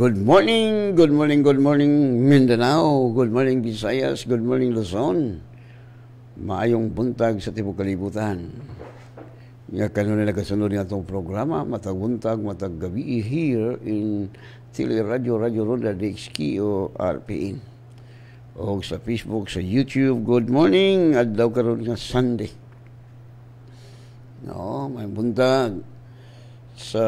Good morning, good morning, good morning Mindanao, good morning Visayas, good morning Luzon. Maayong buntag sa tibok kalibutan. Nga kanunay nagasunod nga itong programa, matag buntag, matag gabi here in Tili Radio, Radio Ronda DXQ o RPN. O sa Facebook, sa YouTube, good morning, adlaw karon nga Sunday. No, may buntag sa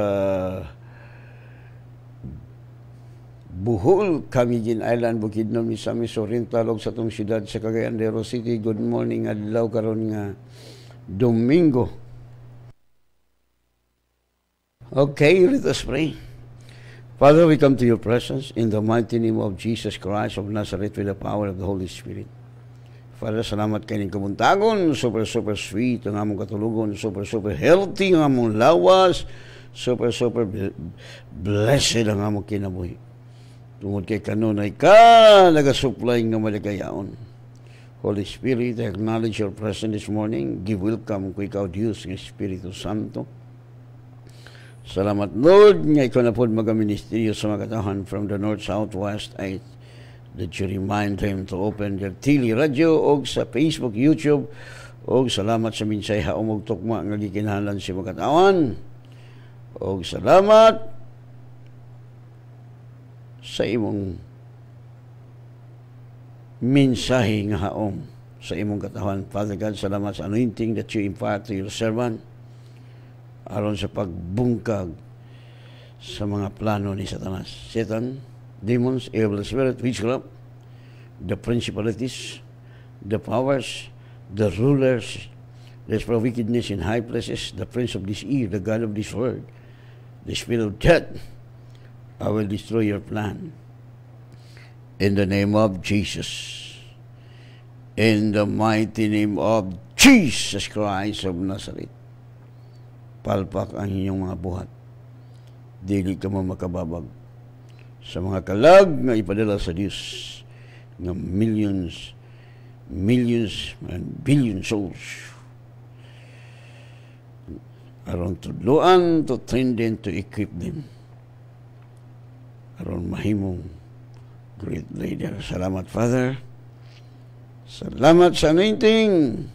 Bohol, Camiguin Island, Bukidnon, Misamis Oriental, og sa itong siyudad sa Cagayan de Oro City. Good morning, adlaw karon nga Domingo. Okay, let us pray. Father, we come to your presence in the mighty name of Jesus Christ of Nazareth with the power of the Holy Spirit. Father, salamat kayo ng kabuntagon, super sweet ang among katulugon, super healthy ang among lawas, super blessed ang among kinabuhi. Tungod kay kanunay ka, nagasupply ng malagayaon. Holy Spirit, I acknowledge your presence this morning. Give welcome ko ikaw, Diyos, ng Espiritu Santo. Salamat, Lord, nga ikaw na po magaministeryo sa mga katahan from the north, south, west, east, that you remind them to open their Tili Radio o sa Facebook, YouTube, o salamat sa minsay haumog tukma nga gikinahanglan si mga katawan. O salamat sa imong mensahe nga haom sa imong katawan. Father God, salamat sa anointing that you impart to your servant aron sa pagbungkag sa mga plano ni Satanas. Satan, demons, evil spirit, witchcraft, the principalities, the powers, the rulers, the spirit of wickedness in high places, the prince of this year, the God of this world, the spirit of death, I will destroy your plan. In the name of Jesus. In the mighty name of Jesus Christ of Nazareth. Palpak ang inyong mga buhat. Dili ka mo makababag sa mga kalag na ipadala sa Diyos ng millions and billion souls. Aron tudloan to train them, to equip them. Aron mahimong great leader. Salamat, Father. Salamat sa anointing.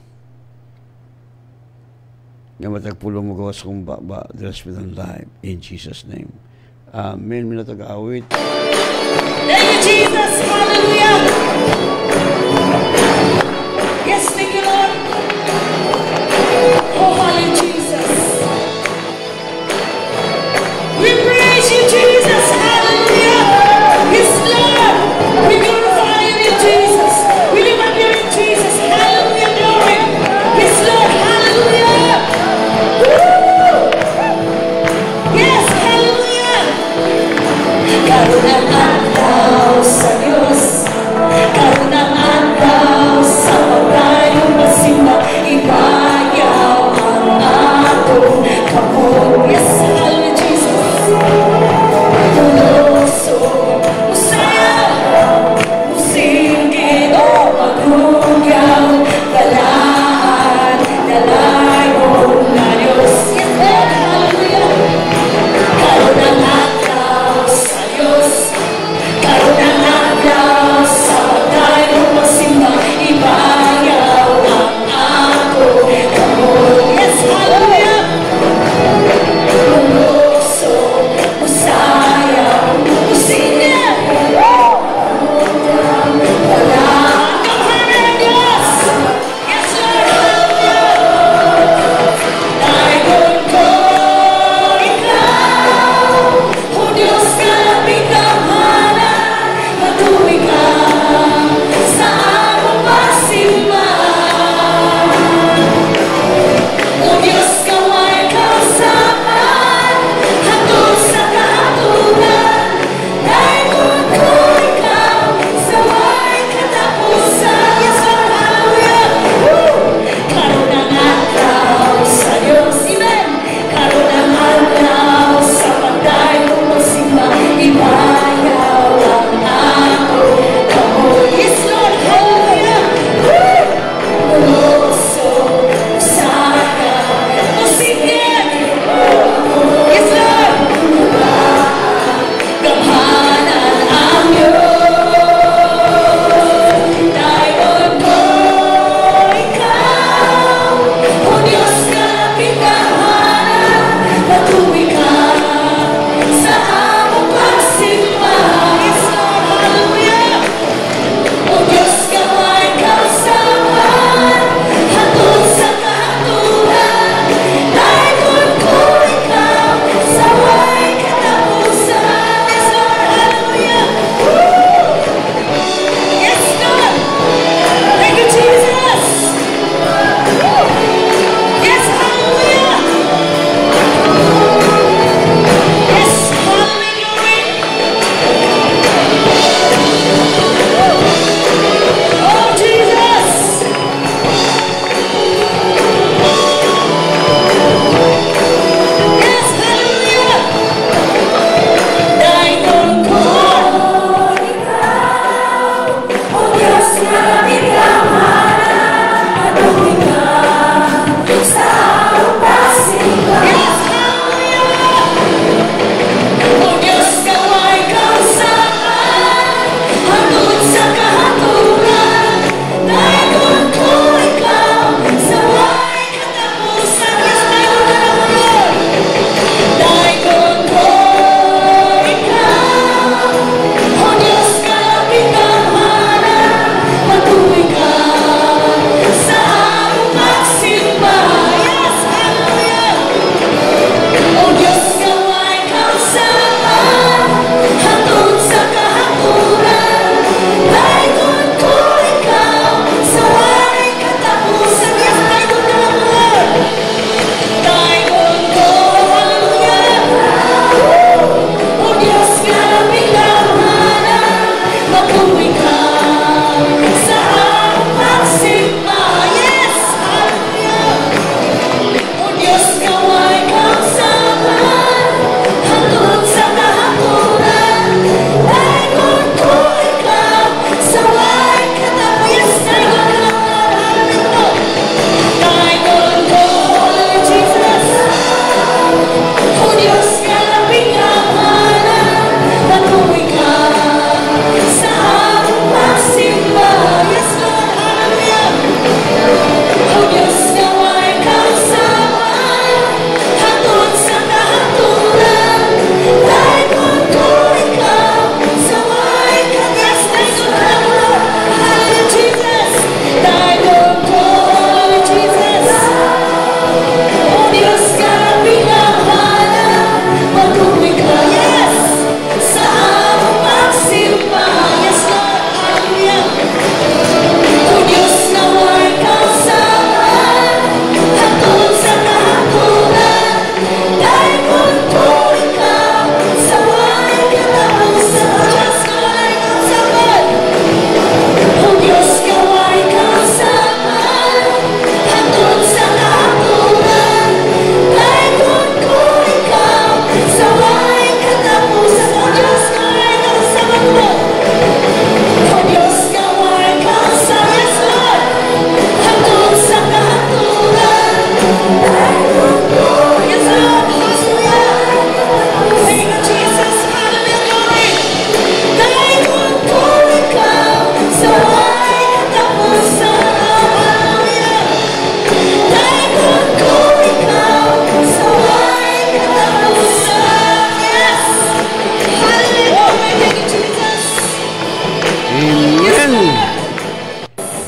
Nga matagpulong mo gawas kong baba, the rest with life. In Jesus' name. Amen. Minatag-awit. Thank you, Jesus. Hallelujah. Yes, thank you, Lord. Oh, hallelujah, Jesus. We praise you, Jesus. Hallelujah. Yes, Lord. We glorify you, Jesus. We lift up your name, Jesus. Hallelujah, glory. Yes, Lord. Hallelujah. Woo! Yes, hallelujah. Karunang adlaw sa Diyos, karunang adlaw sa pagayong masimba, ibayaw ang atong kapon. Yes, hallelujah, Jesus. Tuloso, usayaw, usinggit o magugyaw, balaan, dalago na Diyos. Yes, hallelujah. Karunang adlaw sa Diyos,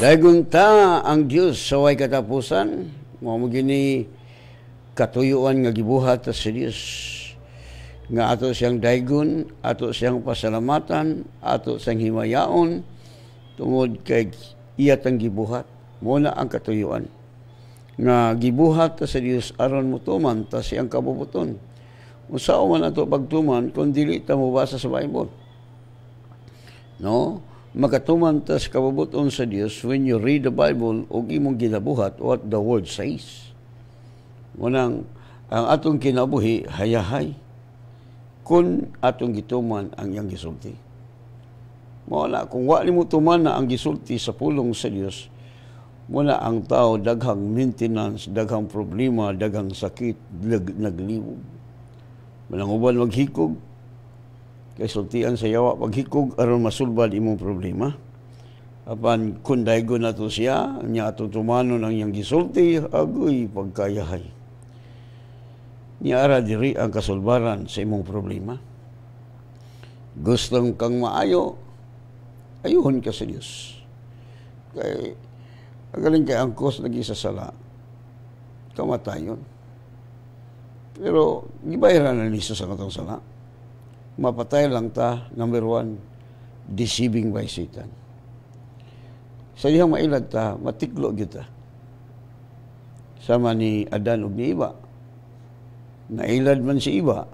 Daygon ta ang Dios sa way katapusan, mao gini katuyuan nga gibuhat ta sa Dios. Nga ato siyang daygon, ato siyang pasalamatan, ato siyang himayaon tungod kay iya tang gibuhat. Muna ang katuyuan nga gibuhat ta sa Dios aron motuman ta siyang kabubuton. Unsa man ato pagtuman kung dili ta mobasa sa Bible. No? Makatuman ta sa kabubuton sa Dios when you read the Bible ug imong ginabuhat what the word says. Munang ang atong kinabuhi hayahay kung atong gituman ang iyang gisulti. Muna kung wa nimo tuman na ang gisulti sa pulong sa Dios, muna ang tao daghang maintenance, daghang problema, daghang sakit, nagliwog. Manang uban maghikog, kay sultian sa yawa paghikog aron masulbad imong problema. Apan kung daygon nato siya, niya atong tumanon ang iyang gisulti, agoy pagkayahay. Niya ara diri ang kasulbaran sa imong problema. Gustong kang maayo, ayuhon ka sa Dios. Kay agaling kay angkos lagi sa sala, kamatayon. Pero gibayaran na ni sa katong sala. Mapatay lang ta, number 1, deceiving by Satan. Sa dihang mailad ta, matiklo kita. Sama ni Adan ug ni Iba. Nailad man si Iba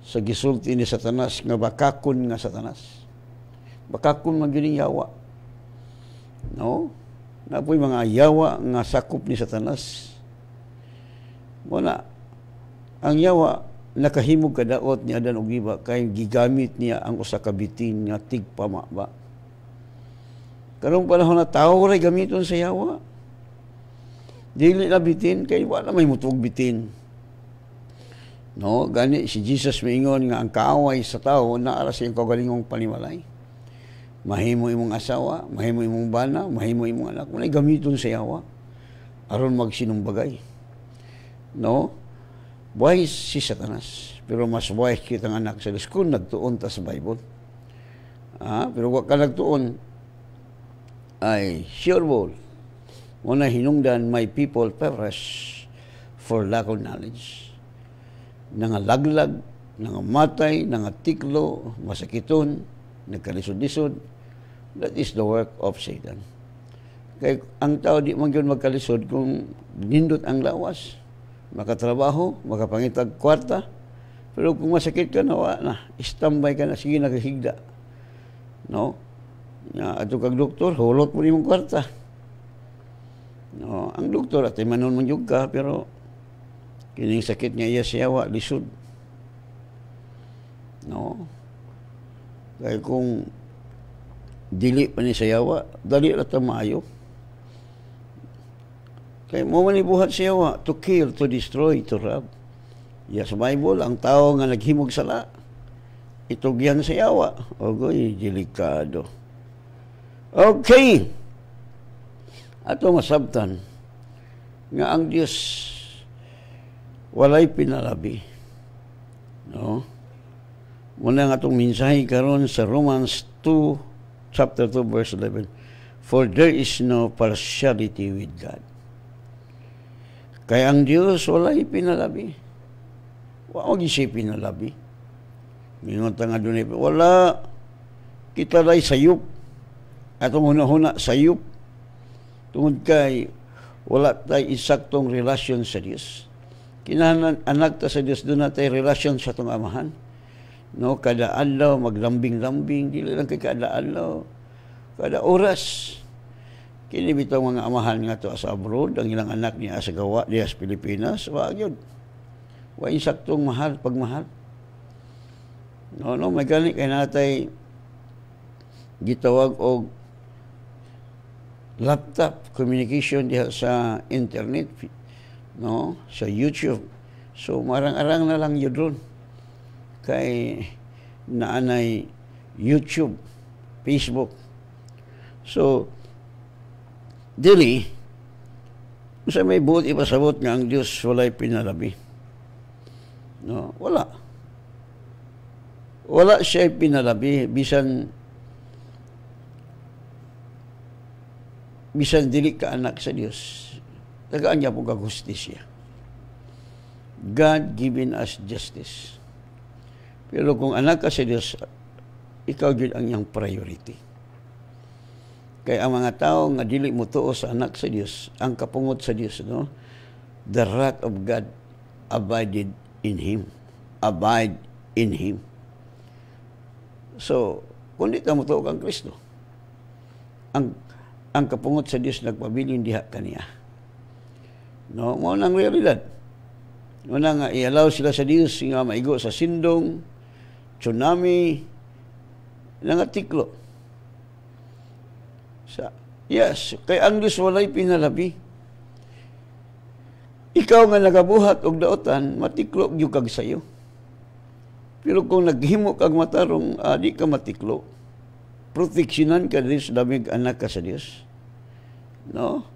sa gisulti ni Satanas nga bakakon nga Satanas. Bakakon man gining yawa. No? Napoy mga yawa nga sakop ni Satanas. Muna, ang yawa nakahimog kadaot ni Adan ug Iba kay gigamit niya ang usa ka bitin nga tigpama ba. Karong panahon na tao ray gamiton sa yawa. Dili na bitin kay wala may mutuog bitin. No, gani si Jesus miingon nga ang kaaway sa tao naa sa iyang kaugalingong panimalay. Mahimo imong asawa, mahimo imong bana, mahimo imong anak, walay gamiton sa yawa aron magsinumbagay. No? Buhay si Satanas, pero mas buhay kitang anak sa Diyos kung nagtuon ta sa Bible. Pero wag ka nagtuon, ay sure ball. Muna hinungdan, my people perish for lack of knowledge. Nangalaglag, nangamatay, nangatiklo, masakiton, nagkalisod-lisod. That is the work of Satan. Kaya ang tao di man yun magkalisod kung nindot ang lawas. Makatrabaho, makapangitag kwarta, pero kung masakit ka na, istambay ka na, sige nakahigda. No? Ato kag doktor, hulot mo nimong kwarta. No? Ang doktor, at manon mong yug ka, pero kining sakit niya iya siyawa, lisod. No? Kaya kung dili pa ni sayawa, dali rata maayo. Kaya mo manibuhat siya to kill, to destroy, to rob. Sa Bible, ang tao nga naghimog sala, itugyan sa yawa. Ogoy, delikado. Okay. Ato masabtan nga ang Diyos walay pinalabi. No? Muna nga itong mensahe karon sa Romans 2, chapter 2, verse 11. For there is no partiality with God. Kaya ang Diyos walay pinalabi. Wag siya pinalabi. Mingon ta nga dunay wala kita lay sayop. Atong hunahuna sayop. Tungod kay wala tay isaktong relasyon sa Dios. Kinahanglan anak ta sa Dios doon natay relasyon sa atong amahan. No, kada adlaw maglambing-lambing, dili lang kay kada adlaw. Kada oras. Kini bitaw mga amahan nga to sa abroad, ang ilang anak niya sa gawa diya sa Pilipinas, wa gyud. Wa insaktong mahal pagmahal. No, may gani kay natay gitawag og laptop communication diha sa internet, no, sa YouTube. So marang-arang na lang yun ron. Kay naanay YouTube, Facebook. So dili, sa may buot ipasabot nga ang Diyos walay pinalabi. No, wala. Wala siya pinalabi, bisan bisan dili ka anak sa Dios, tagaan niya po kag hustisya. God given us justice. Pero kung anak ka sa Dios, ikaw gyud ang iyang priority. Kaya ang mga tao nga dili mo tuo sa anak sa Dios, ang kapungot sa Dios, no? The wrath of God abided in him. Abide in him. So, kung di ka mo tuo kang Kristo, ang kapungot sa Dios nagpabilin diha kaniya. No, mo nang realidad. Mo nga i-allow sila sa Dios nga maigo sa sindong, tsunami, nangatiklo. Yes, kay ang Diyos walay pinalabi. Ikaw nga nagabuhat og daotan, matiklo gyud kag sayo. Pero kung naghimo kag matarong, di ka matiklo. Proteksyonan ka din sa damig anak ka sa Dios. No?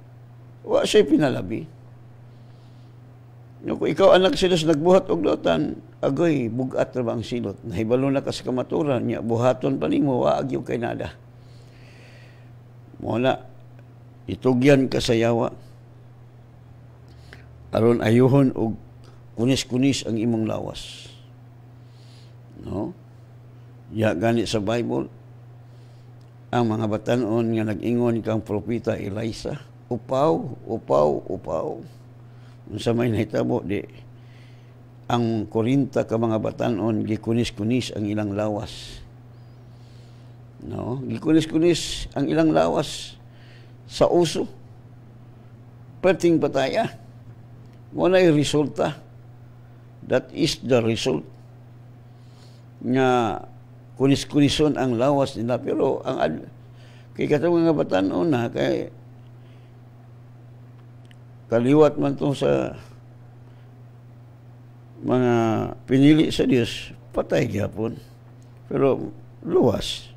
Wa siya pinalabi. No, kung ikaw anak sa Dios nagbuhat og daotan, agoy bugat ra ba ang silot. Nahibalo na ka sa kamaturan, nya buhaton pa nimo wa agyo kay nada. Muna, itugyan ka sa yawa. Aron ayuhon og kunis-kunis ang imong lawas. No? Ya gani sa Bible, ang mga batanon nga nag-ingon kang propeta Elisa, upaw. Unsa may nahitabo di ang 40 ka mga batanon gikunis-kunis ang ilang lawas. No, gikunis-kunis ang ilang lawas sa uso. Perting pataya. Mo na resulta. That is the result. Nga kunis-kunison ang lawas nila. Pero ang kay katong nga batanon na kay kaliwat man to sa mga pinili sa Dios, patay gyapon. Pero luwas.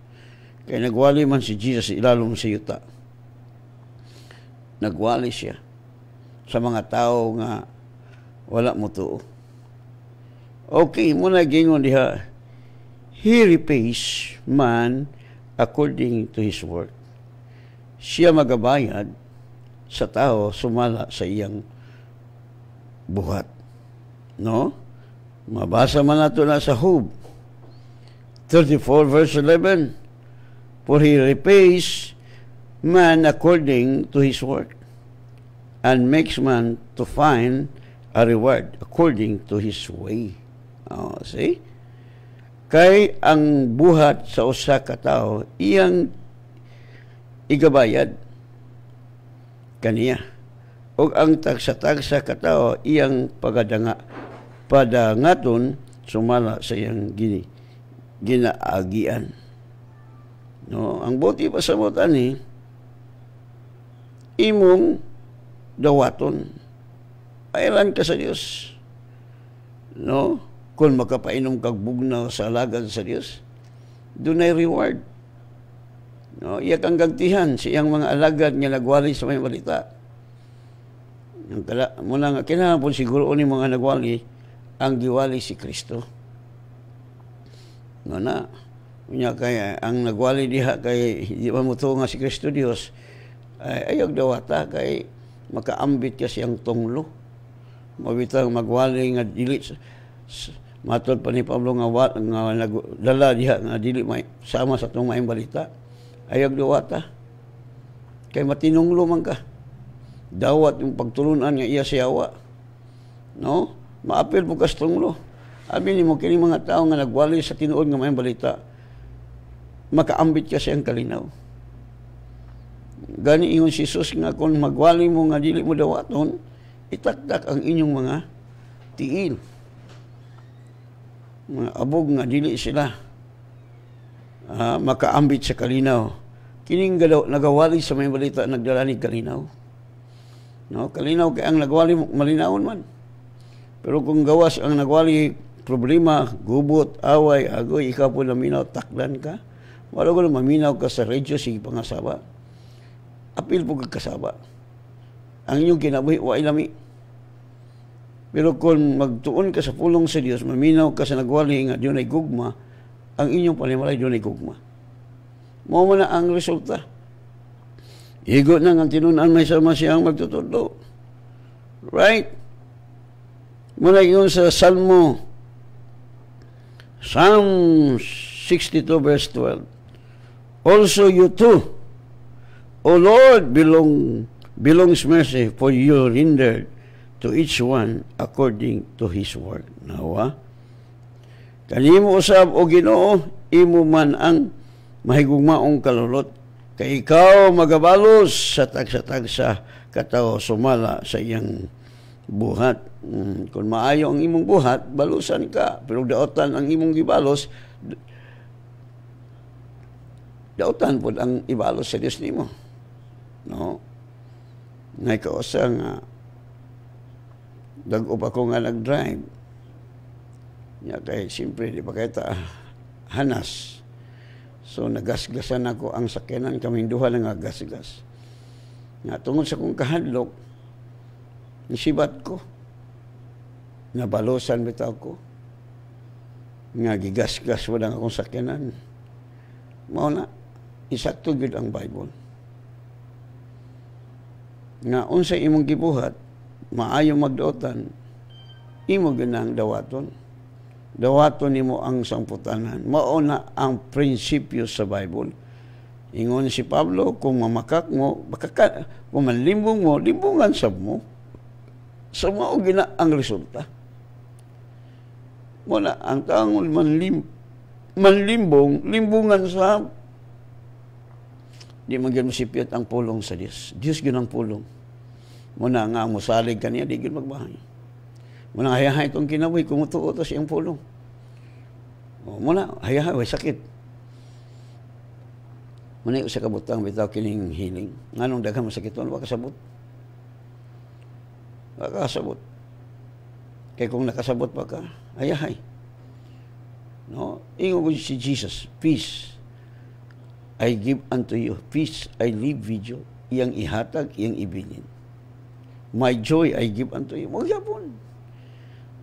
Kaya nagwali man si Jesus ilalong sa yuta. Nagwali siya sa mga tao nga wala mo tuo. Okay, muna gingon diha, he repays man according to his work. Siya magabayad sa tao sumala sa iyang buhat. No? Mabasa man nato na sa Job 34 verse 11. For he repays man according to his work, and makes man to find a reward according to his way. Oh, see? Kay ang buhat sa usa ka tawo iyang igabayad kaniya. Og ang tagsa-tagsa ka tawo iyang padangaton sumala sa iyang ginaagian. No, ang buti pa sa mutan ni imong dawaton. Aylan ka sa Dios. No? Kung makapainom kag bugnaw sa alagad sa Dios, dunay reward. No, iya kang gantihan sa iyang mga alagad nga nagwali sa may balita. Muna nga kinahanglan siguro ni mga nagwali ang giwali si Kristo. No na. Unya kay ang nagwali diha kay di man mo nga si Kristo Dios ay ayog dawata kay makaambit ka siyang tunglo. Mabitang magwali nga dili matod pa ni Pablo nga nagdala diha nga dili may sama sa tong maayong balita. Ayog dawata kay matinunglo man ka. Dawat yung pagtulunan nga iya siyawa. No? Maapil po kas tunglo. Abi nimo kini mga tao nga nagwali sa tinuod nga maayong balita, makaambit ka siyang kalinaw. Gani ingon si Jesus nga kung magwali mo nga dili mo dawaton, itakdak ang inyong mga tiil. Mga abog nga dili sila makaambit sa kalinaw. Kining nagawali sa may balita nagdala ni kalinaw. No, kalinaw kay ang nagwali malinawon man. Pero kung gawas ang nagwali problema, gubot, away, agoy, ikaw po naminaw, taklan ka. Wala ko na maminaw ka sa radyo, sige pangasaba. Apil po kagkasaba. Ang inyong kinabuhi, wa ilami. Pero kung magtuon ka sa pulong sa Dios, maminaw ka sa nagwali nga diyon ay gugma, ang inyong panimalay diyon ay gugma. Mao man na ang resulta. Igo na ang tinunan may sama siyang magtutudlo. Right? Muna yun sa Psalm 62 verse 12. Also you too, O Lord, belongs mercy, for you rendered to each one according to his work. Nawa? Kanimo usab o Ginoo, imo man ang mahigugmaong kalulot. Kay ikaw magabalos sa tagsa-tagsa katawo sumala sa iyang buhat. Kung maayo ang imong buhat, balusan ka. Pero daotan ang imong gibalos, daotan po ang ibalos sa Diyos nimo. No? Ngay kausa nga, dag-up ako nga nag-drive. Ya, kay siyempre, di ba kaya hanas. So, nagasgasan ako ang sakyanan, kaming duha lang agasgas. Nga, tungod sa kong kahadlok, nisibat ko. Nabalosan bitaw ko. Nga, gigasgas wadang akong sakyanan. Mao na, isakto gyud ang Bible. Nga, unsay imong gibuhat, maayo magdaotan, imo ginang dawaton. Dawaton nimo ang samputanan. Mao na ang prinsipyo sa Bible. Ingon si Pablo, kung mamakak mo, kung manlimbong mo, limbungan sab mo. Sa mao gina ang resulta. Muna, ang taong manlimbong, limbungan sa di magyud masipyat ang pulong sa Dios. Dios gyud ang pulong. Muna nga musalig kaniya, di gyud magbahay. Muna hayahay itong kinabuhi, kumutuo to siyang pulong. Muna, hayahay, way sakit. Muna yung sa kabutang, bitaw kining healing. Nga nung daghang masakiton, waka sabot. Waka sabot. Kaya kung nakasabot pa ka, hayahay. No? Ingo ko si Jesus, peace I give unto you, peace I leave with you. Iyang ihatag, iyang ibilin. My joy I give unto you. Magyapon.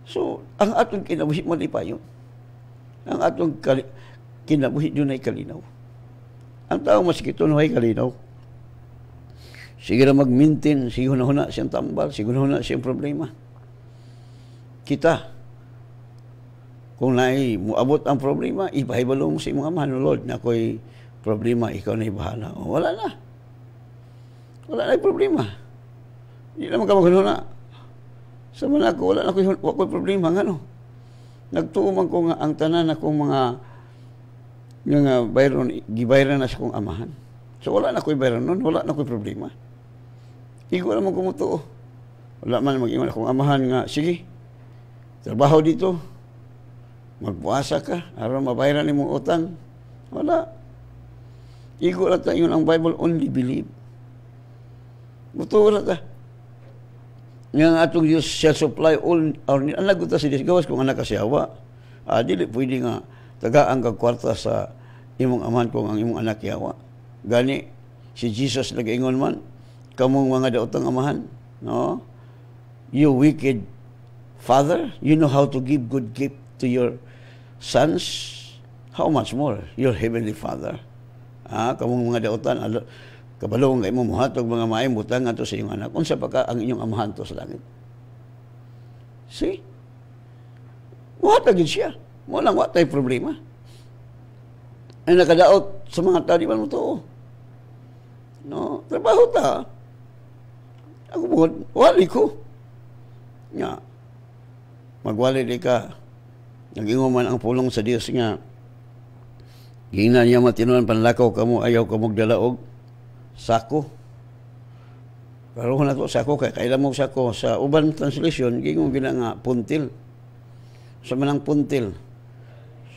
So, ang atong kinabuhi malipayon. Ang atong kinabuhi doon ay kalinaw. Ang tao maskiton ay kalinaw. Sige na mag-maintain, sige na siyang tambal, sige na siyang problema. Kita, kung naay muabot ang problema, ipahibalo mo sa imong amahan, Lord, na ako'y problema, ikaw na ibahala. O, wala na. Wala na yung problema. Hindi naman ka maghanuna. Sa man ako, wala na ako'y problema. Ano? Nagtuuman ko nga ang tanan akong mga gibayran na sa kong amahan. So, wala na ako'y bayran nun. Wala na ako'y problema. Igo naman kumutuo. Wala man mag-ingon akong amahan nga, sige, trabaho dito. Magpuasa ka. Aron mabayran ni mong utang. Wala. Igo lang tayo ang Bible, only believe. Mutuo lang ta. Nga atong Diyos shall supply all our needs. Ang lagot sa Diyos, gawas kung anak kasyawa. Dili pwede nga tagaan kag kwarta sa imong amahan kung ang imong anak yawa. Gani, si Jesus nag-ingon man, kamong mga daotang amahan, no? You wicked father, you know how to give good gift to your sons, how much more your heavenly Father? Kamong mga daotan, kabalo nga imo muhatog mga maayong butang ato sa iyong anak. Unsa pa ka ang inyong amahan to sa langit? See? Muhatag yun siya. Mo lang wa tay problema. Ay nakadaot sa mga tao, di ba mo to? No, trabaho ta. Ako mo, wali ko. Nga, magwali di ka. Nag-ingo man ang pulong sa Dios nga, gina niya matinuan panlakaw kamo, ayaw ka magdalaog sako. Pero kung nato sako, kailan mo sako. Sa uban translation, gingon gina nga puntil. Sa manang puntil,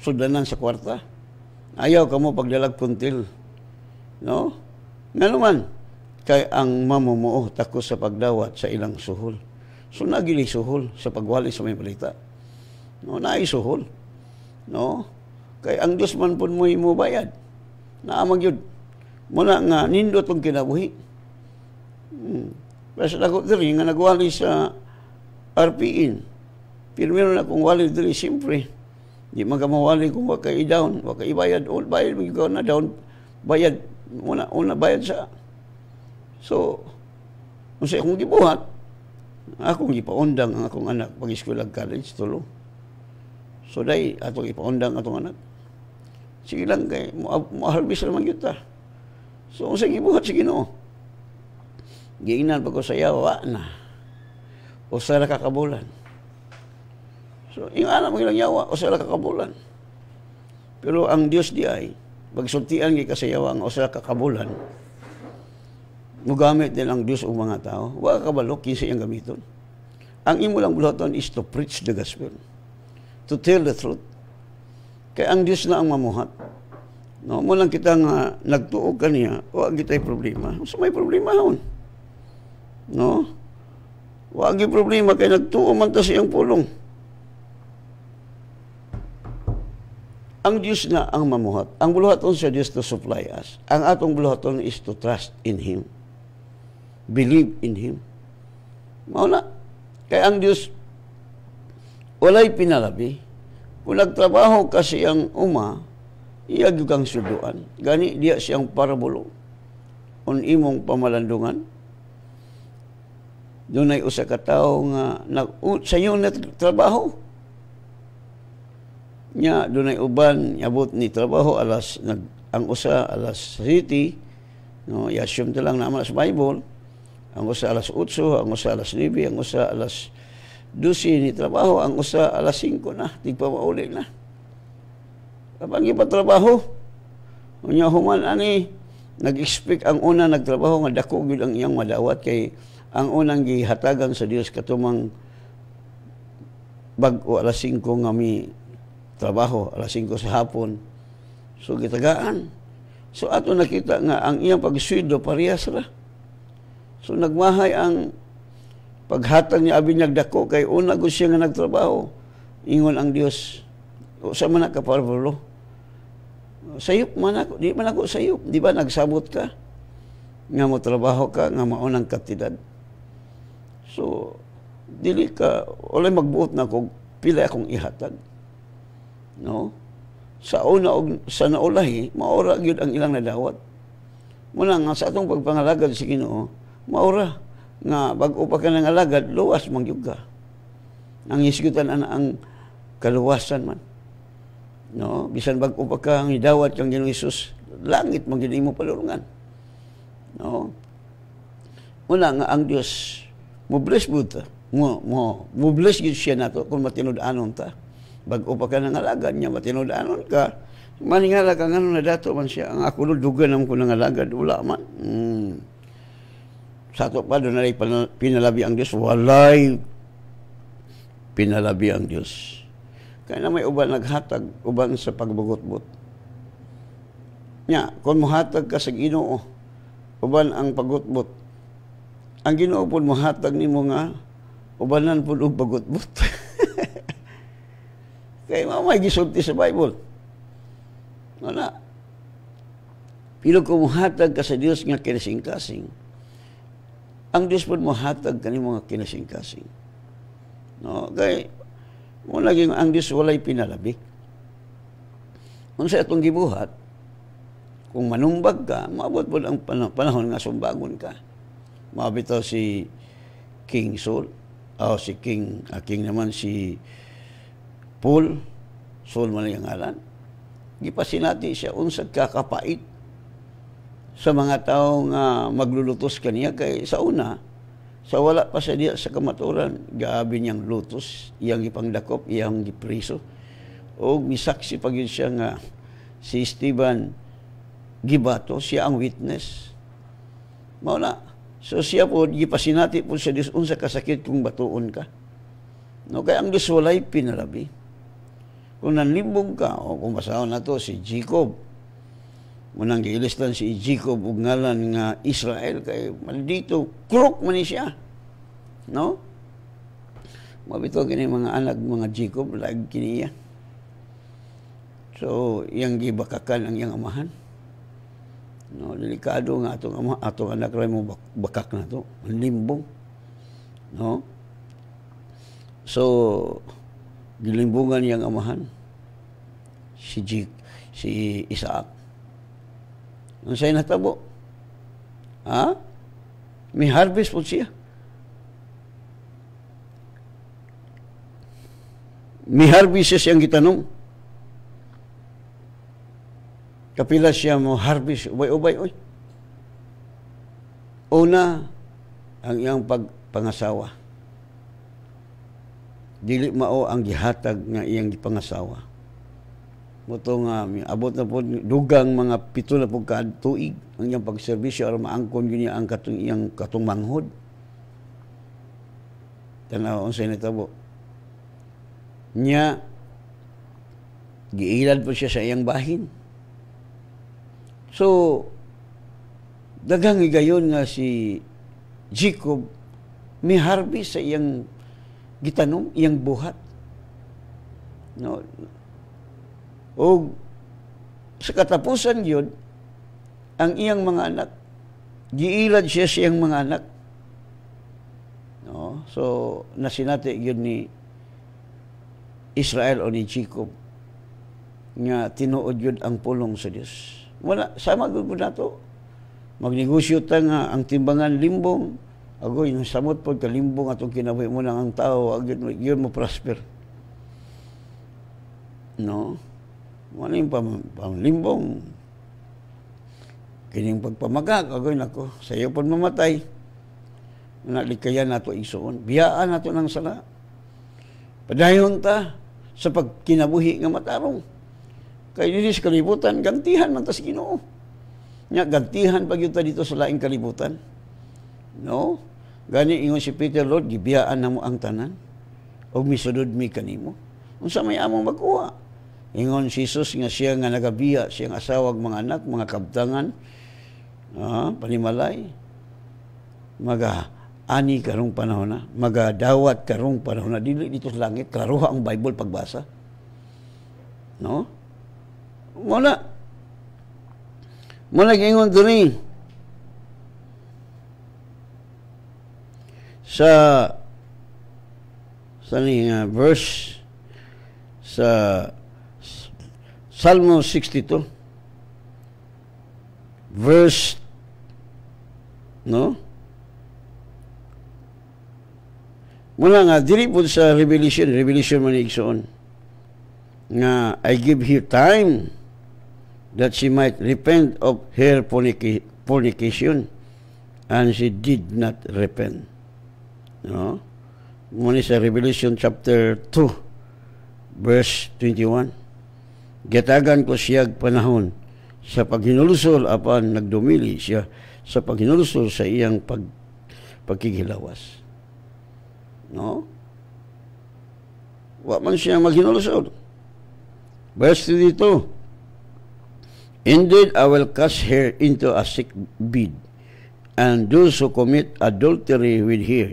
sudanan sa kwarta. Ayaw ka mo pagdalag puntil. No? Nga naman, kay ang mamumuo tako sa pagdawat sa ilang suhol. So nagili suhol sa pagwali sa may balita. No, naay suhol. No? Kay ang Diyos man po mo bayad. Naamag yun. Muna nga, nindot ang kinabuhi. Pero sa lagot diri, nga nagwali sa RPN. Pero meron akong wali diri, siyempre. Di magamawali kung waka i-down, waka i-bayad. O, bayad mo na down. Bayad. Una bayad sa So, kung sa akong gibuhat, akong gipaundang ang akong anak pag-eskwela college, tulo. So, dahil atong ipaundang atong anak. Sige lang kay, mo-harvest naman yun ta. So, kung sa gibuhat, sige no. Giingnan pa ko sa yawa na. O sa kakabulan. So, yung anak mo ilang yawa, o sa kakabulan. Pero ang Diyos di ay, pagsultian kay kasayawa ang o sa kakabulan, mugamit din ang Diyos o mga tao. Huwag kabalo, kinsa ang gamiton. Ang imo lang buluhaton is to preach the gospel. To tell the truth. Kaya ang Diyos na ang mamuhat. No, mo lang kita nga nagtuog kaniya, huwag kita'y problema. So may problema hon. No? Huwag yung problema kaya nagtuog man ta siyang pulong. Ang Diyos na ang mamuhat. Ang buluhaton sa Diyos to supply us. Ang atong buluhaton is to trust in Him. Believe in Him. Mauna. Kaya ang Diyos walay pinalabi. Kung nagtrabaho kasi ang iyag yung kang suduan. Gani, diya siyang parabulo. On imong pamalandungan. Doon ay usa ka tao nga sa iyo na trabaho. Nya, doon ay uban, abot ni trabaho, ang usa alas 7, no, i-assume ta lang naman sa Bible, ang usa alas 8, ang usa alas 9, ang usa alas 12 ni trabaho, ang usa alas 5 na, tigpamauli na. Kapag ipatrabaho, unya human ani, nag-expect ang una nagtrabaho, nga dako gyud ang iyang madawat, kay ang unang gihatagan sa Dios katumang bag-o alas 5 nga mi trabaho, alas 5 sa hapon. So, gitagaan. So, ato nakita nga, ang iyang pag-sweldo, parehas ra. So, nagmahay ang paghatag niya, abin nagdako, kay una ko siya nga nagtrabaho. Ingon ang Diyos, o sa man ka parvulo. Sayop man ako, di man ako sayop. Di ba, nagsabot ka? Nga mo trabaho ka, nga maunang katidad. So, dili ka, wala magbuot na ko, pila akong ihatag. No? Sa una og sa naulahi, maura gyud ang ilang nadawat. Muna nga sa atong pagpangalagad sa Ginoo, maura nga bag-o pa ka nang alagad, luwas man gyud ka. Ang isgutan ana ang kaluwasan man. No, bisan bag-o pa ka ang idawat kang Ginoong Hesus, langit man gyud imo palulungan. No? Muna nga ang Dios mo bless buta. Mo bless gyud siya nato kung matinud-anon ta. Bag-o pa ka nang alagad niya, matinud-anon ka, maningala ka nga na dato man siya. Ang ako dugan naman ko nang alagad, wala man. Sa ato pa, doon na pinalabi ang Diyos. Walay pinalabi ang Diyos. Kaya na may uban naghatag, uban sa pagbugotbot. Nya, kung muhatag ka sa Ginoo, uban ang pagutbot. Ang Ginoo po muhatag ni mo nga, ubanan po og pagutbot. Kaya may gisulti sa Bible. Wala. Pero kung muhatag ka sa Diyos nga kinasing-kasing, ang Diyos po muhatag ka ni mga kinasing-kasing. No? Kaya, mo laging ang Diyos walay pinalabik. Kung sa itong gibuhat, kung manumbag ka, maabot po ang panahon nga sumbagon ka. Mabitaw si King Saul, si King naman si Paul, Saul man yung ngalan. Gipasinati siya unsad kakapait sa mga tao nga maglulutos kaniya kay sa una, sa wala pa sa diya sa kamaturan, gaabi niyang lutos, iyang ipangdakop, iyang gipriso. O misaksi pag yun siya nga si Esteban Gibato, siya ang witness. Mauna, so siya po, gipasinati po sa Diyos, unsa kasakit kung batuon ka. No, kaya ang Diyos walay pinalabi. Kung nanlimbong ka, o kung masahon na to, si Jacob, munang giilistan si Jacob ug ngalan nga Israel, kay maldito, krok man siya. No? Mabito kini mga anak, mga Jacob, lag kiniya. So, iyang gibakakan ang iyang amahan. No, delikado nga atong anak ray mo bakak na to, limbong. No? So, gilimbungan niyang amahan si Isaac. Ang sa'yo natabo. Ha? May harvest po siya. May harvest siya siyang gitanong. Kapila siya mo harvest, ubay-ubay, oy. Una, ang iyang pagpangasawa. Dili mao ang gihatag nga iyang gipangasawa. Moto nga, abot na po, dugang mga 7 na po tuig ang iyang pagserbisyo aron maangkon yun ang iyang katong manghod. Tanaw, ang sa nitabo. Nya, giilad po siya sa iyang bahin. So, daghang higayon nga si Jacob may harvest sa iyang gitanong, iyang buhat. No? O sa katapusan yun, ang iyang mga anak, giilad siya sa iyang mga anak. No? So, nasinati yun ni Israel o ni Jacob nga tinuod yun ang pulong sa Diyos. Wala, sama gud na to. Magnegosyo ta nga ang timbangan limbong, agoy nang samot pod ka limbong atong kinabuhi mo nang ang tao, agyon mo prosper. No? Wala yung limbong. Kining pagpamagak, agoy nako, sa iyo pod mamatay. Nalikayan nato igsuon. Biyaan nato ng sala. Padayon ta sa pagkinabuhi nga matarong. Kaya dito sa kalibutan, gantihan man tas Ginoo. Nya gantihan pag ta dito sa laing kalibutan. No? Gani ingon si Peter, Lord, gibiyaan namo ang tanan og misudod mi kanimo. Unsa may among magkuha? Ingon si Jesus nga siya nga nagabiya siyang asawag mga anak, mga kabtangan, panimalay, ani karong panahon na, magadawat karong panahon na, dili dito sa langit, klaruha ang Bible pagbasa. No? Muna gingon duni sa verse sa Salmo 62 verse no muna nga dili pud sa Revelation man igsoon nga I give her time that she might repent of her fornication, and she did not repent. No? Muna sa Revelation chapter 2, verse 21. Gatagan ko siyag panahon sa paghinulusol apan nagdumili siya sa paghinulusol sa iyang pagkikilawas. No? Wa man siya maghinulusol. Verse 32. Indeed, I will cast her into a sick bed, and those who commit adultery with her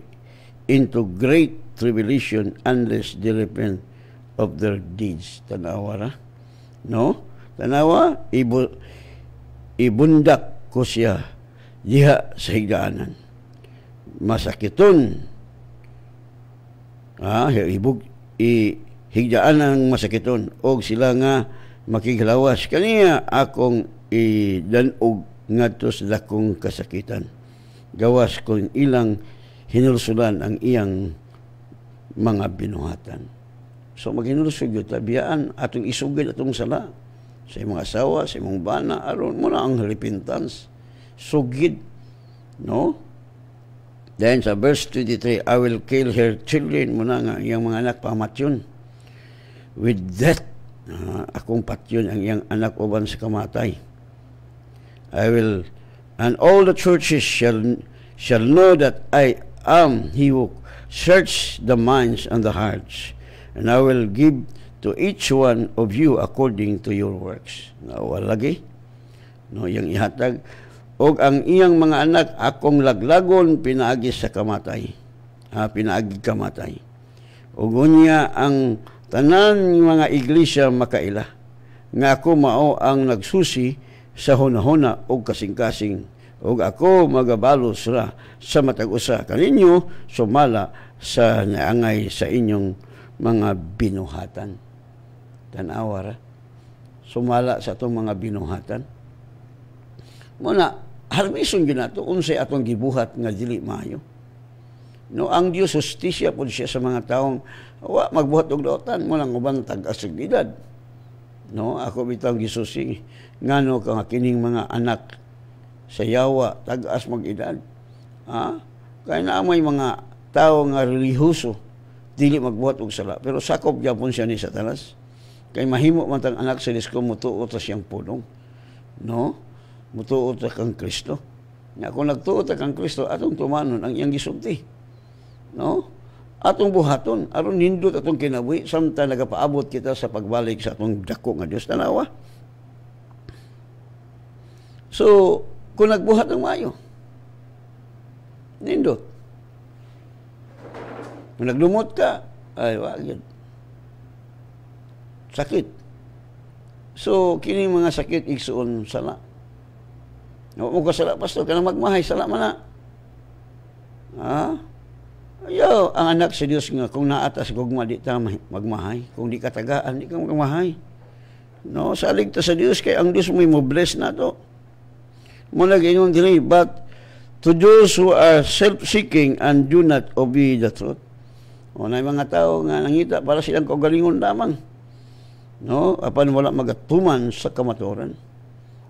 into great tribulation unless they repent of their deeds. Tanawa ra? No? Tanawa, ibundak ko siya diha sa higdaanan. Masakiton. Higdaan ang masakiton. Og sila nga makikilawas kaniya akong idanog ngadto sa dakong kasakitan. Gawas kung ilang hinulsulan ang iyang mga binuhatan. So maghinulsog yun, biyaan atong isugid atong sala sa imong asawa, sa imong bana, aron mo na ang repentance. Sugid, no? Then sa verse 23, I will kill her children, mo na nga iyang mga anak pamatyon. With death, akong patyon ang iyang anak uban sa kamatay. I will, and all the churches shall know that I am he who search the minds and the hearts, and I will give to each one of you according to your works. Nawalagi, no, iyang ihatag, og ang iyang mga anak akong laglagon pinaagi sa kamatay, pinaagi kamatay. Og unya ang tanan mga iglesia makaila nga ako mao ang nagsusi sa hunahuna og kasing-kasing og ako magabalos ra sa matag usa kaninyo sumala sa naangay sa inyong mga binuhatan. Tanawa ra, sumala sa itong mga binuhatan. Muna harmison ginato unsay atong gibuhat nga dili maayo. No, ang Dios hustisya pud siya sa mga taong wa magbuhat og daotan mo lang uban tag-asigidad. No, ako bitaw gisusi ngano ka kining mga anak sa yawa tag-as mag-edad. Ha? Kaya na may mga tao nga relihiyoso dili magbuhat og sala pero sakop gyapon siya ni Satanas. Kay mahimo man tang anak sa Dios ko mutuo ta siyang pulong. No? Mutuo ta kang Kristo. Nga kung nagtuo ta kang Kristo atong tumanon ang iyang gisulti. No? Atong buhaton aron nindot atong kinabuhi samtang nagapaabot kita sa pagbalik sa atong dako nga Dios tanawa. So, kung nagbuhat ng maayo, nindot. Kung naglumot ka, ay wag yun. Sakit. So, kini mga sakit igsuon sala. Huwag mo ka sala, pastor, ka na magmahay, sala man na. Ha? Ayaw, ang anak sa Diyos nga, kung naatas gugma, di ta magmahay. Kung di katagaan, di ka magmahay. No, salig ta sa Diyos, kay ang Diyos mo bless na to. Muna ganyan dili, but to those who are self-seeking and do not obey the truth. O na mga tao nga nangita para silang kaugalingon lamang. No, apan wala magatuman sa kamatuoran.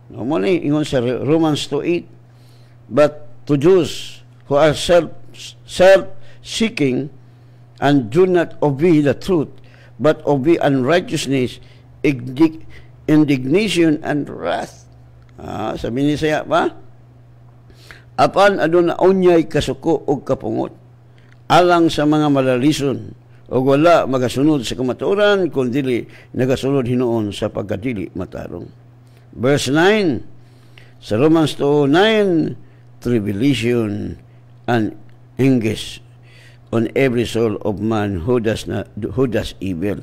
No, mo ni ingon sa Romans 2:8, but to those who are self-seeking and do not obey the truth, but obey unrighteousness, indignation and wrath. Sabi ni saya pa, apan aduna unyay kasuko og kapungot alang sa mga malalison o wala magasunod sa kamatuoran kundi nagasunod hinuon sa pagkadili matarong. Verse 9 sa Romans 2:9, tribulation and anguish on every soul of man who does evil,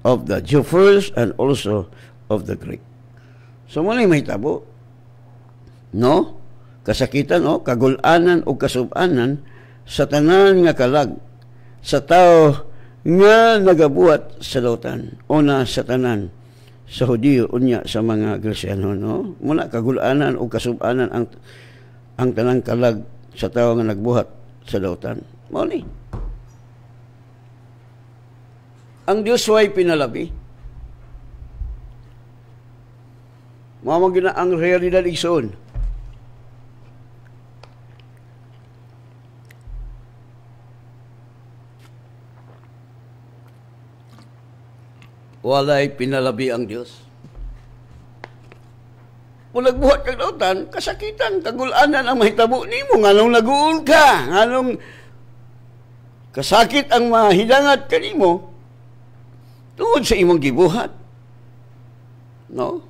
of the Jew first and also of the Greek. So muna may tabo, no? Kasakitan, no? Kagulanan o kasub-anan sa tanan nga kalag sa tao nga nagabuhat sa lautan. Una sa tanan sa Hudiyo unya sa mga Kristyano, no? Muna kagulanan o kasub-anan ang tanang kalag sa tao nga nagbuhat sa lautan. Muna ang Diyos way pinalabi. Mamagina ang realidad igsoon. Walay pinalabi ang Diyos. Kung nagbuhat kang dautan, kasakitan, kagulanan ang mahitabo nimo, nganong naguul ka, nganong kasakit ang mahidangat kanimo, tungod sa imong gibuhat. No?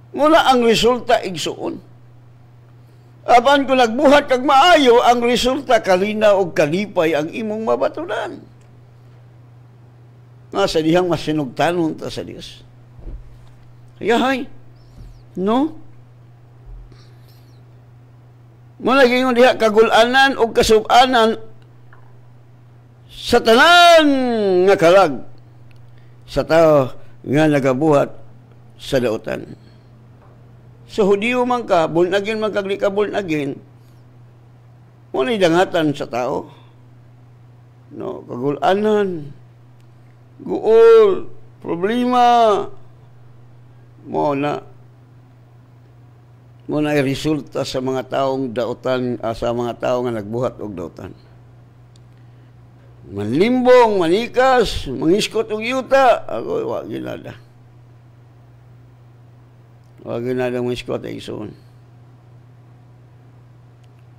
Muna ang resulta igsuon. Apan kung nagbuhat kag maayo, ang resulta kalina o kalipay ang imong mabatunan. Nga sa dihang masinugtanon ta sa Dios. Yahay. No? Muna gingon diha kagulanan o kasub-anan sa tanan nga kalag sa tao nga nagabuhat sa dautan. Sa Hudiyo man ka, bulnagin man kagli ka bulnagin, muna dangatan sa tao. No, kagulanan, guol, problema, muna ay resulta sa mga taong dautan, sa mga tao nga nagbuhat og dautan. Manlimbong, manikas, mangiskot og yuta, ako, wag ginada. Wag ginada mangiskot ay isuon.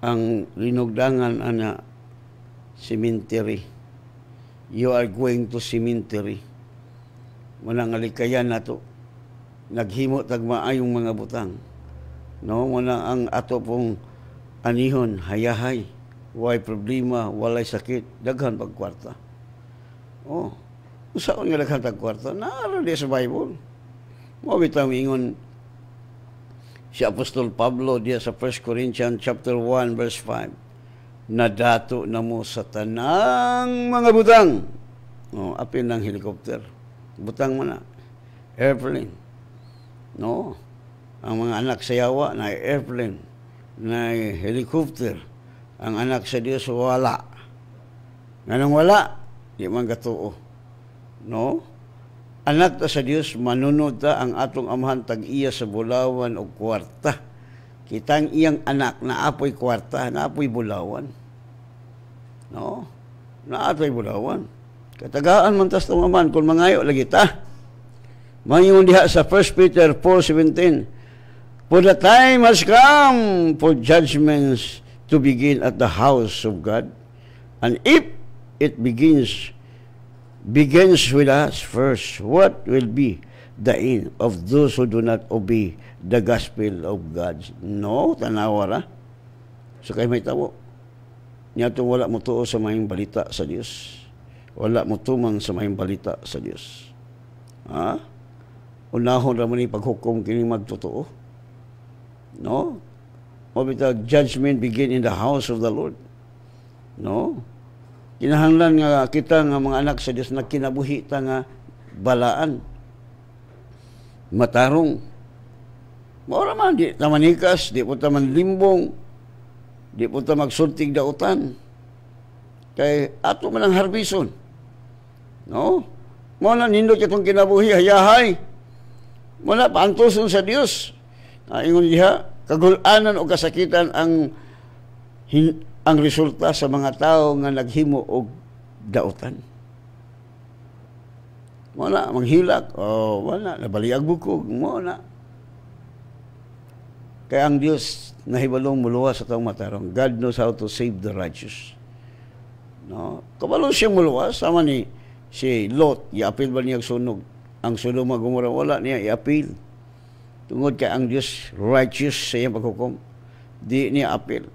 Ang linugdangan ana, cemetery. You are going to cemetery. Manang alikayan na to. Naghimo tag maayong mga butang. No, muna ang ato pong anihon, hayahay. Way problema, walay sakit, daghan pagkwarta. Oh, saan nga daghan pagkwarta? Naara di sa Bible. Mabitang ingon si Apostol Pablo diya sa 1 Corinthians chapter 1 verse 5. Nadato na mo sa tanang mga butang. Oh, apil ng helicopter. Butang mo na. Airplane. No. Ang mga anak sa yawa na airplane, na helicopter. Ang anak sa Dios wala. Nganong wala, di man gatuo. No? Anak ta sa Dios manunod ta ang atong amahan tag-iya sa bulawan o kwarta. Kitang iyang anak na apoy kwarta, na apoy bulawan. No? Na apoy bulawan. Katagaan man tas tumaman kung mangayo lagi ta. Mayong diha sa 1 Peter 4:17. For the time has come for judgments to begin at the house of God. And if it begins with us first, what will be the end of those who do not obey the gospel of God? No, tanawara. So kayo may tawo. Niya itong wala mo tuo sa mayong balita sa Diyos. Wala mo tumang sa mayong balita sa Diyos. Ha? Unahon naman ni paghukom kini magtotoo. No? O bitaw, judgment begin in the house of the Lord. No? Kinahanglan nga kita nga mga anak sa Diyos na kinabuhi ta nga balaan. Matarong. Maura man, di ta manikas, di po ta manlimbong, di po ta magsultig dautan. Kay ato man ang harbison. No? Muna nindot itong kinabuhi, hayahay. Muna paantuson sa Diyos. Ingon diha, kagulanan o kasakitan ang resulta sa mga tao nga naghimo og dautan. Wala, manghilak, wala, nabaliag bukog, wala. Kaya ang Diyos nahibalong muluwas sa taong matarong. God knows how to save the righteous. No? Kabalo siyang muluwas, sama ni si Lot, i-apil ba niya sunog? Ang sunog magumura, wala niya i-apil. Tungod kay ang Diyos righteous sa iyang paghukom. Di niya apil.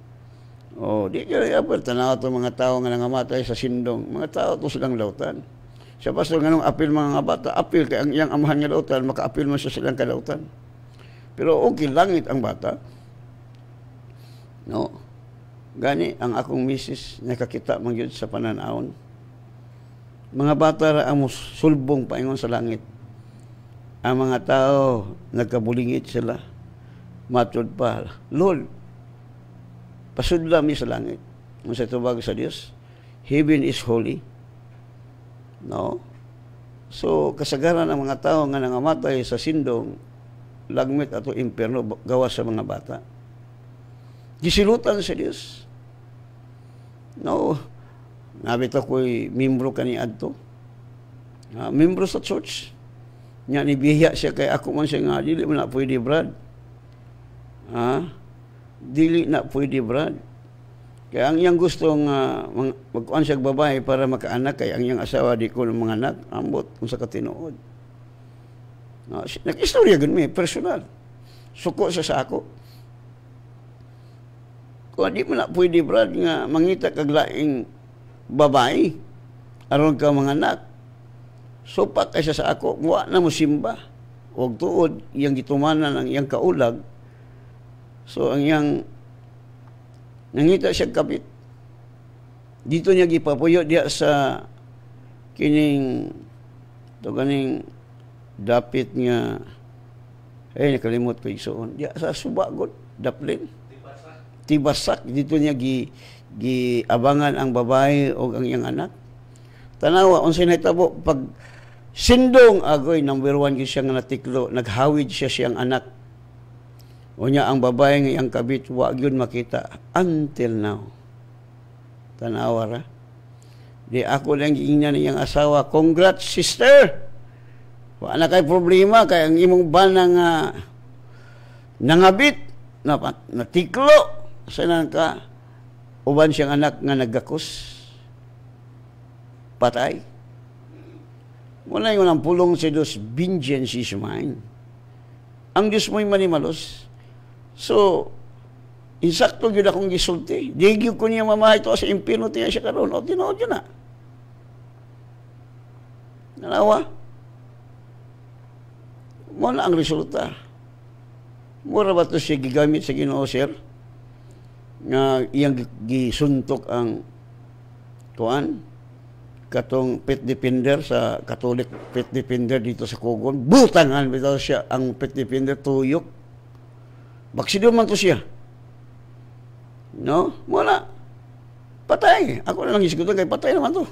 Di niya apil. Tanaw ito mga tao nga nangamatay sa sindong. Mga tao ito silang lautan. Siya pastor nga nung apil mga bata, apil kay ang iyang amahan nga lautan, maka-apil mo siya silang kalautan. Pero okay, langit ang bata. No? Gani, ang akong misis, nakakita man yun sa pananahon. Mga bata ra ang sulbong paingon sa langit. Ang mga tao, nagkabulingit sila. Matod pa, Lord, pasudla mi sa langit. Kung sa tubag sa Diyos, heaven is holy. No? So, kasagaran ang mga tao nga nangamatay sa sindong, lagmit ato imperno, gawas sa mga bata. Gisilutan sa Diyos. No? Nabit ako'y membro kaniadto. Membro sa church. Nya nibiya siya kay ako man siya nga dili man na pwede brad. Dili na pwede brad. Kaya ang iyang gusto nga magkuan siya babae para makaanak kay ang iyang asawa di ko ng mga anak ambot kung sa katinuod. Nag-istorya gud mi personal. Suko siya sa ako. Kung di man na pwede brad nga mangita kag laing babae aron ka mga anak. Supak kaysa sa ako, wa na mo simba. Huwag tuod, iyang gitumanan ang iyang kaulag. So, ang iyang nangita siya kapit. Dito niya gipapuyo diya sa kining dapit nga nakalimot ko isuon. Diya sa subagot, daplin. Tibasak. Dito niya abangan ang babae o ang iyang anak. Tanawa, unsay nahitabo pag sindong agoy, number 1 yun siya nga natiklo, naghawid siya siyang anak. O niya, ang babae ng iyang kabit, wag yun makita. Until now. Tanawa ra. Di ako lang giingnan niyang asawa, congrats, sister! Wala na kay problema, kay ang imong bana nga nangabit, natiklo. Saan ka? Uban siyang anak nga nagakos. Patay. Wala yung ang pulong sa Diyos, vengeance is mine. Ang Diyos mo'y manimalos. So, insakto yun akong gisulti. Digyo ko niya mamahay ito sa impino tiya siya karoon. O, tinood yun na. Nalawa? Muna ang resulta. Mura ba ito siya gigamit sa Ginoo, sir? Nga iyang gisuntok ang kuan? Katong pet defender sa Catholic pet defender dito sa Kugon. Butangan bitaw siya ang pet defender tuyok. Baksidon man to siya. No? Wala. Patay. Ako na lang isikutan kay patay naman to.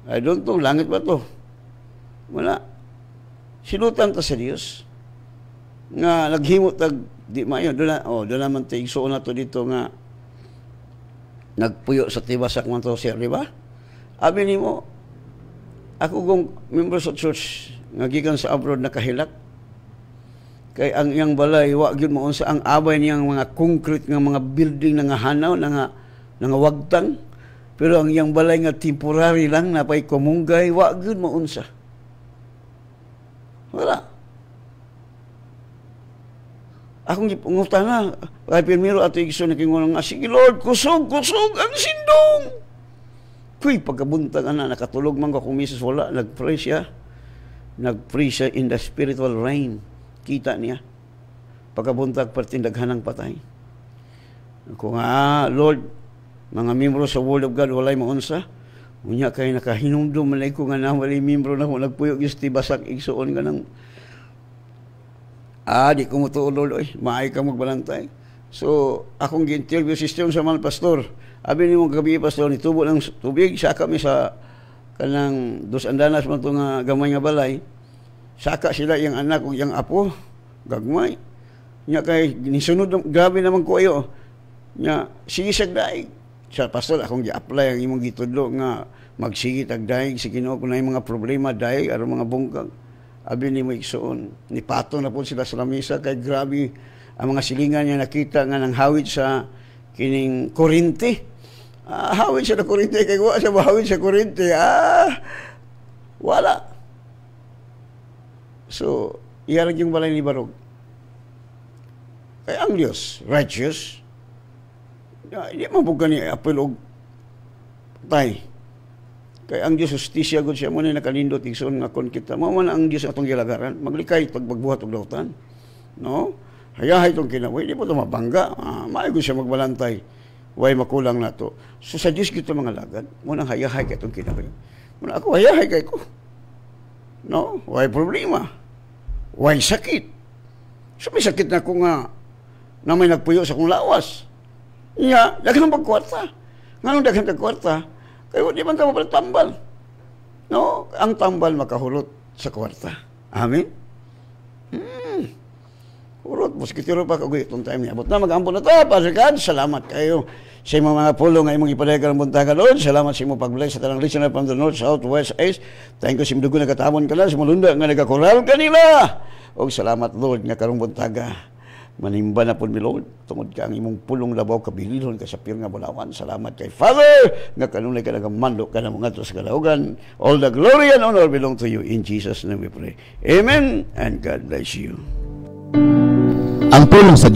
I don't know, langit ba to? Wala. Sinutan ta sa Dios. Nga naghimot tag di mayo doon naman tigso na to dito nga nagpuyo sa tibasak man to siya, di ba? Abi nimo ako kung member sa church nga gikan sa abroad nakahilak kay ang iyang balay wa gyud mo unsa ang abay niyang mga concrete nga mga building nga hanaw nga wagtang pero ang iyang balay nga temporary lang napay kumunggay wa gyud mo unsa. Wala. Akong gipungutan na, kay Pirmiro ato igso na kingunang nga, sige Lord, kusog ang sindong. Kuy, pagkabuntag na, nakatulog man ko kung misis wala, nag-pray siya in the spiritual rain. Kita niya. Pagkabuntag, partindaghanang patay. Ako nga, Lord, mga membro sa Word of God, walay maunsa. Unya kay nakahinumdum, malay ko nga na, walay membro na ko, nagpuyog yung basak igsoon ka ng di ko mo to, Lord, maay ka magbalantay. So, akong gi-interview system sa mga pastor. Abi ni mong gabi, pastor, nitubo ng tubig, saka kami sa kanang dos andanas mo ito nga gamay nga balay. Saka sila yung anak o yung apo, gagmay. Nya kay, nisunod, grabe naman ko ayo. Nya, sige siya daig. Sa pastor, akong gi-apply ang imong gitudlo nga magsigit ag daig, si Ginoo kung na yung mga problema daig, aron mga bungkag. Abi ni mo igsoon, nipatong na po sila sa lamisa kay grabe ang mga silingan niya nakita nga nang hawid sa kining kurente. Hawid siya na kurente kay wa siya mahawid sa kurente. Wala. So, iyarag yung balay ni Barog. Kay ang Diyos, righteous. Hindi mabuga ni apel og tay. Kay ang Diyos justisya gud siya mo na nakalindot igsoon nga kon kita. Mao man ang Dios atong gilagaran, maglikay pag magbuhat og lautan. No? Hayahay tong kinabuhi, di po to mabangga. Maayo gud siya magbalantay. Way makulang nato. So sa Dios kita mga lagad, mo nang hayahay kay tong kinabuhi. Mo ako hayahay kay ko. No? Way problema. Way sakit. So may sakit na ko nga na may nagpuyo sa kong lawas. Iya, daghan pag kwarta. Nganong daghan pag kwarta? Kaya di man ka mapatambal. No? Ang tambal makahulot sa kwarta. Amen? Hulot. Muskitiro pa kagoy itong time niya. Abot na, mag-ampon na ito. Pasirkan, salamat kayo sa mga pulong nga imong ipadayagan ng buntaga doon. Salamat sa imong pag-bless sa tanang listener from the North, South, West, East. Thank you sa imdugo na katamon ka na. Sa malunda nga nagakoral kanila. O salamat, Lord, nga karong buntaga. Manimba na po mi Lord, tungod ka ang imong pulong labaw kabilihon ka sa pir nga bulawan. Salamat kay Father, nga kanunay ka nagamando ka na mga sa kalaugan. All the glory and honor belong to you. In Jesus' name we pray. Amen and God bless you. Ang pulong sa